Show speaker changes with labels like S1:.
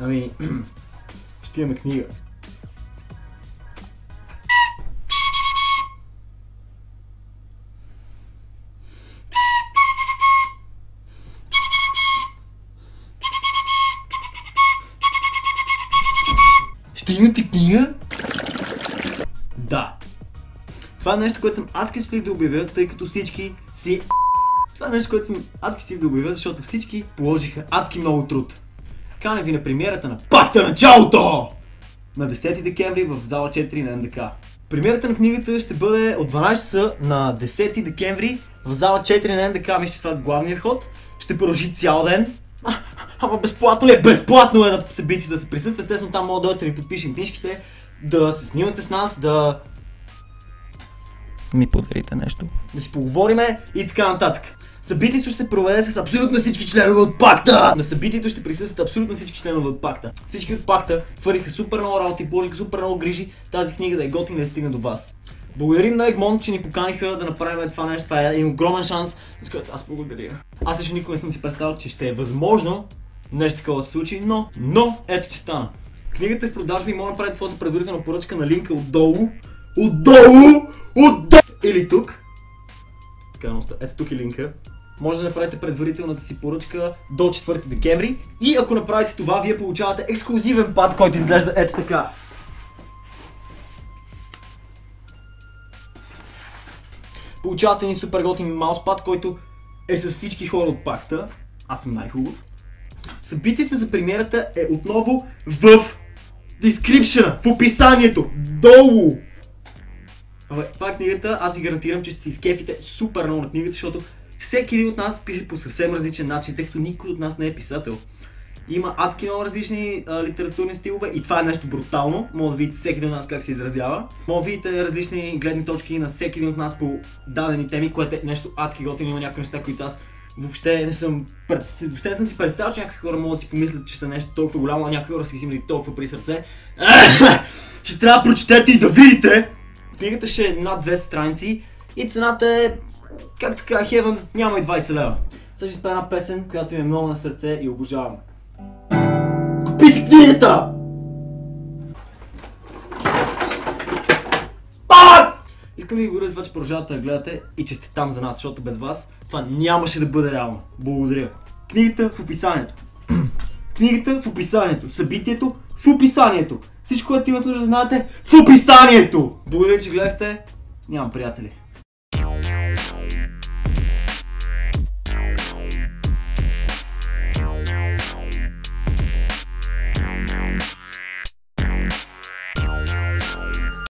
S1: Ами, ще имаме книга. Ще имате книга? Да. Това е нещо, което съм адски щастлив да обявя, тъй като всички си... Това е нещо, което съм адски щастлив да обявя, защото всички положиха адски много труд. Каня ви на премиерата на Пакта началото! На 10 декември в зала 4 на НДК. Премиерата на книгата ще бъде от 12 часа на 10 декември в зала 4 на НДК. Мисля, че това е главният ход. Ще продължи цял ден. Ама безплатно ли е? Безплатно е на събитието да се присъства. Естествено там мога да дойдете да ви подпишем книжките, да се снимате с нас, да ми подарите нещо, да си поговориме и така нататък. Събитието ще се проведе с абсолютно всички членове от Пакта! На събитието ще присъстват абсолютно всички членове от Пакта. Всички от Пакта хвърлиха супер много работи, положиха супер много грижи тази книга да е готина и да стигне до вас. Благодарим на Egmont, че ни поканиха да направим това нещо. Това е един огромен шанс, с който аз благодаря. Аз също никога не съм си представил, че ще е възможно нещо такова да се случи, но ето че стана. Книгата е в продажба и може да направите своята предварителна поръчка на линка отдолу. Отдолу! Или тук. Ето тук е линка. Може да направите предварителната си поръчка до 4 декември. И ако направите това, вие получавате ексклюзивен пад, който изглежда ето така. Получавате ни супер готин мауспад, който е с всички хора от Пакта. Аз съм най-хубав. Събитието за премиерата е отново в description, в описанието, долу. Това е книгата, аз ви гарантирам, че ще си изкефите супер много на книгата, защото всеки един от нас пише по съвсем различен начин, тъй като никой от нас не е писател. Има адски много различни литературни стилове и това е нещо брутално. Може да видите всеки един от нас как се изразява. Може да видите различни гледни точки на всеки един от нас по дадени теми, което е нещо адски готино. Има някои неща, които аз въобще не съм си представил, че някакви хора могат да си помислят, че са нещо толкова голямо, а някакви хора са си имали толкова при сърце. Ще трябва да прочетете и да видите! Книгата ще е над 200 страници и цената е, както казах, Heaven, няма и 20 лева. Сега ще спя една песен, която ми е много на сърце и обожавам. Купи си книгата! Искам да ви говоря за това, че продължавате да гледате и че сте там за нас, защото без вас това нямаше да бъде реално. Благодаря. Книгата в описанието. Книгата в описанието. Събитието в описанието. Всичко, което имате нужда да знаете в описанието! Благодаря, че гледахте. Нямам приятели.